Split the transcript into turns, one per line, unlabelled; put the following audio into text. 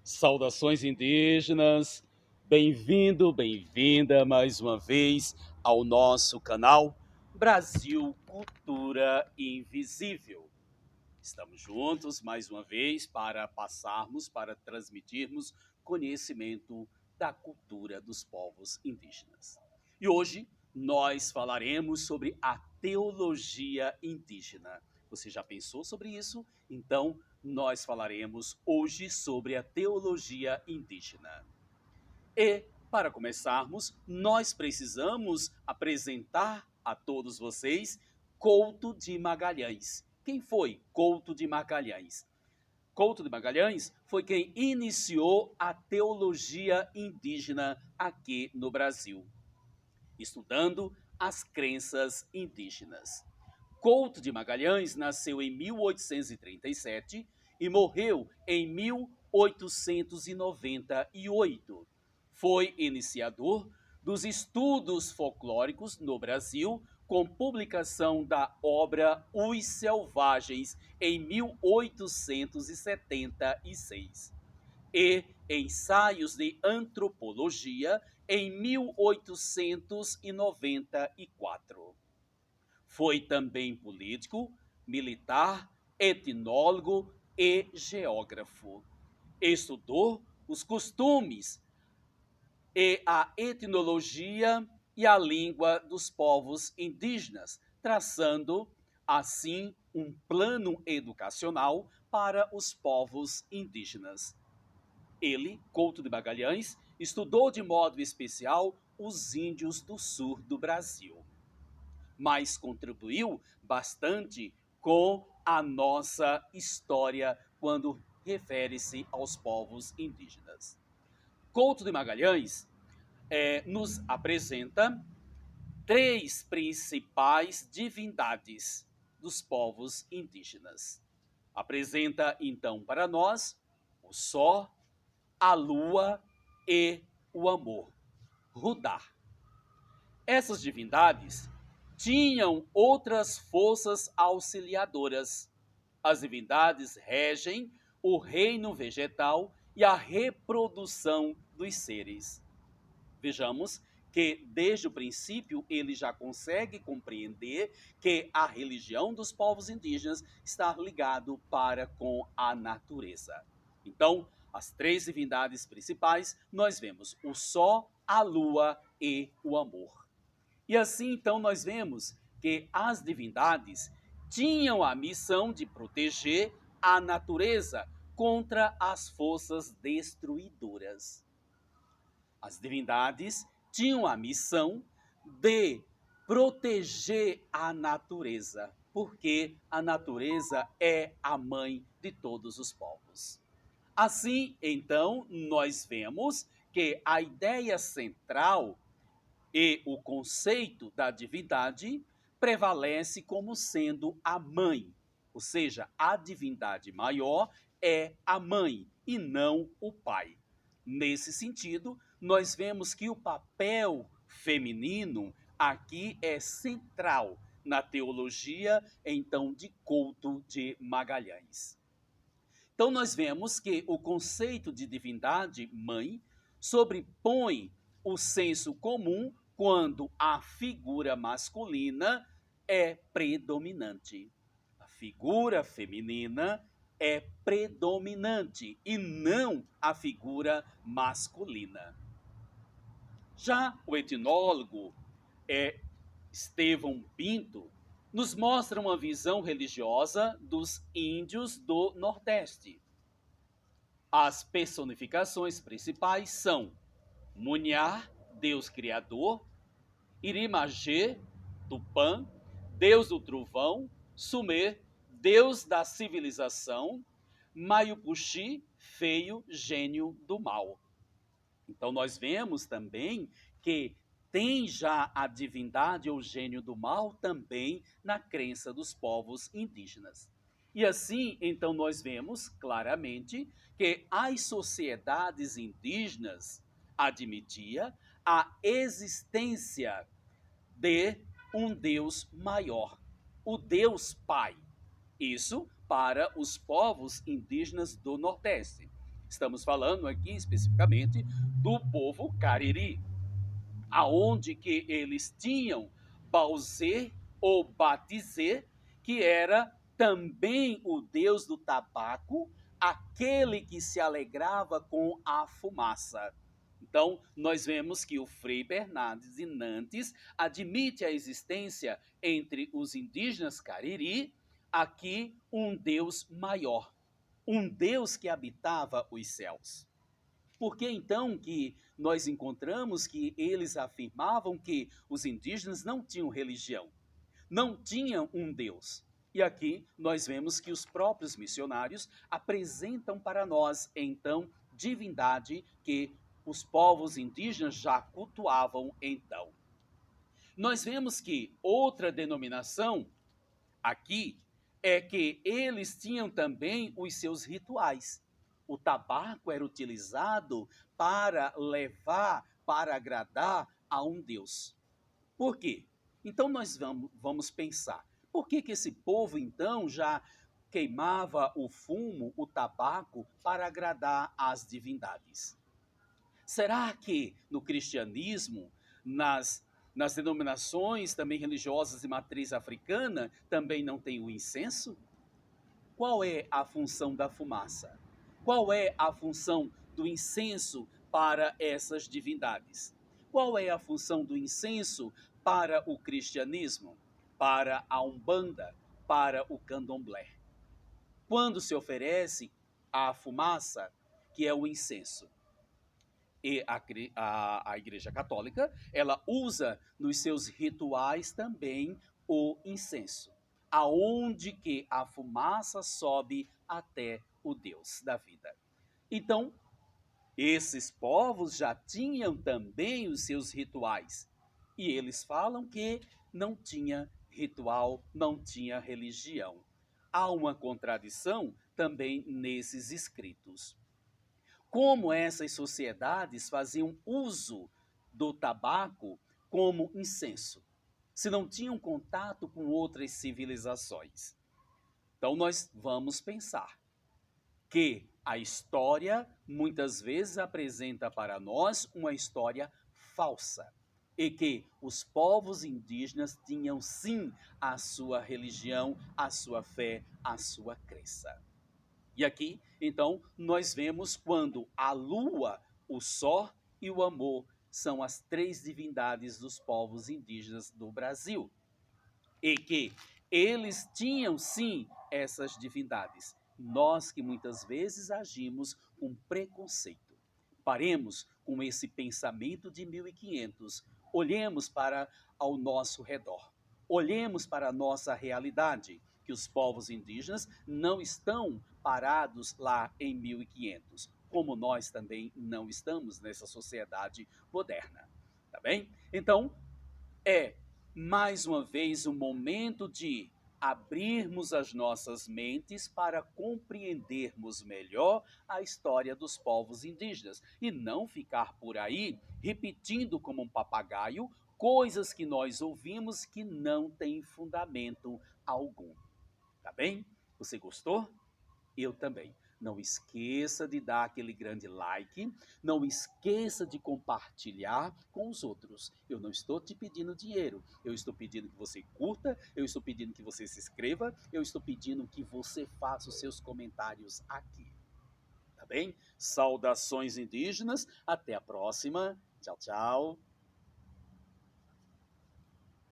Saudações indígenas, bem-vindo, bem-vinda mais uma vez ao nosso canal Brasil Cultura Invisível. Estamos juntos mais uma vez para transmitirmos conhecimento da cultura dos povos indígenas. E hoje nós falaremos sobre a teologia indígena. Você já pensou sobre isso? Então, nós falaremos hoje sobre a teologia indígena. E, para começarmos, nós precisamos apresentar a todos vocês Couto de Magalhães. Quem foi Couto de Magalhães? Couto de Magalhães foi quem iniciou a teologia indígena aqui no Brasil, estudando as crenças indígenas. Couto de Magalhães nasceu em 1837 e morreu em 1898. Foi iniciador dos estudos folclóricos no Brasil, com publicação da obra Os Selvagens em 1876 e Ensaios de Antropologia em 1894. Foi também político, militar, etnólogo e geógrafo. Estudou os costumes e a etnologia e a língua dos povos indígenas, traçando, assim, um plano educacional para os povos indígenas. Ele, Couto de Magalhães, estudou de modo especial os índios do sul do Brasil, mas contribuiu bastante com a nossa história quando refere-se aos povos indígenas. Couto de Magalhães nos apresenta três principais divindades dos povos indígenas. Apresenta, então, para nós o Sol, a Lua e o Amor, Rudá. Essas divindades tinham outras forças auxiliadoras. As divindades regem o reino vegetal e a reprodução dos seres. Vejamos que desde o princípio ele já consegue compreender que a religião dos povos indígenas está ligado para com a natureza. Então, as três divindades principais, nós vemos o Sol, a Lua e o Amor. E assim, então, nós vemos que as divindades tinham a missão de proteger a natureza contra as forças destruidoras. As divindades tinham a missão de proteger a natureza, porque a natureza é a mãe de todos os povos. Assim, então, nós vemos que a ideia central e o conceito da divindade prevalece como sendo a mãe, ou seja, a divindade maior é a mãe e não o pai. Nesse sentido, nós vemos que o papel feminino aqui é central na teologia, então, de Couto de Magalhães. Então, nós vemos que o conceito de divindade mãe sobrepõe o senso comum quando a figura masculina é predominante. A figura feminina é predominante e não a figura masculina. Já o etnólogo Estevão Pinto nos mostra uma visão religiosa dos índios do Nordeste. As personificações principais são Muniá, Deus Criador, Irimagê, Tupã, Deus do Trovão, Sumê, Deus da Civilização, Maiupuxi, Feio, Gênio do Mal. Então nós vemos também que tem já a divindade ou gênio do mal também na crença dos povos indígenas. E assim, então nós vemos claramente que as sociedades indígenas admitia a existência de um Deus maior, o Deus Pai. Isso para os povos indígenas do Nordeste. Estamos falando aqui especificamente do povo Cariri, aonde que eles tinham Bauzê ou Batizê, que era também o deus do tabaco, aquele que se alegrava com a fumaça. Então, nós vemos que o Frei Bernardes de Nantes admite a existência entre os indígenas Cariri aqui um Deus maior, um Deus que habitava os céus. Por que então que nós encontramos que eles afirmavam que os indígenas não tinham religião, não tinham um Deus? E aqui nós vemos que os próprios missionários apresentam para nós, então, divindade que os povos indígenas já cultuavam então. Nós vemos que outra denominação aqui é que eles tinham também os seus rituais. O tabaco era utilizado para levar, para agradar a um Deus. Por quê? Então nós vamos pensar, por que esse povo então já queimava o fumo, o tabaco, para agradar às divindades? Será que no cristianismo, nas denominações também religiosas de matriz africana, também não tem o incenso? Qual é a função da fumaça? Qual é a função do incenso para essas divindades? Qual é a função do incenso para o cristianismo, para a Umbanda, para o Candomblé? Quando se oferece a fumaça, que é o incenso, e a Igreja Católica, ela usa nos seus rituais também o incenso, aonde que a fumaça sobe até o Deus da vida. Então, esses povos já tinham também os seus rituais, e eles falam que não tinha ritual, não tinha religião. Há uma contradição também nesses escritos. Como essas sociedades faziam uso do tabaco como incenso, se não tinham contato com outras civilizações. Então nós vamos pensar que a história muitas vezes apresenta para nós uma história falsa e que os povos indígenas tinham sim a sua religião, a sua fé, a sua crença. E aqui, então, nós vemos quando a lua, o sol e o amor são as três divindades dos povos indígenas do Brasil. E que eles tinham sim essas divindades. Nós que muitas vezes agimos com preconceito. Paremos com esse pensamento de 1500. Olhemos para ao nosso redor. Olhemos para a nossa realidade, que os povos indígenas não estão parados lá em 1500, como nós também não estamos nessa sociedade moderna, tá bem? Então, é mais uma vez um momento de abrirmos as nossas mentes para compreendermos melhor a história dos povos indígenas e não ficar por aí repetindo como um papagaio coisas que nós ouvimos que não têm fundamento algum. Tá bem? Você gostou? Eu também. Não esqueça de dar aquele grande like, não esqueça de compartilhar com os outros. Eu não estou te pedindo dinheiro, eu estou pedindo que você curta, eu estou pedindo que você se inscreva, eu estou pedindo que você faça os seus comentários aqui. Tá bem? Saudações indígenas, até a próxima. Tchau, tchau.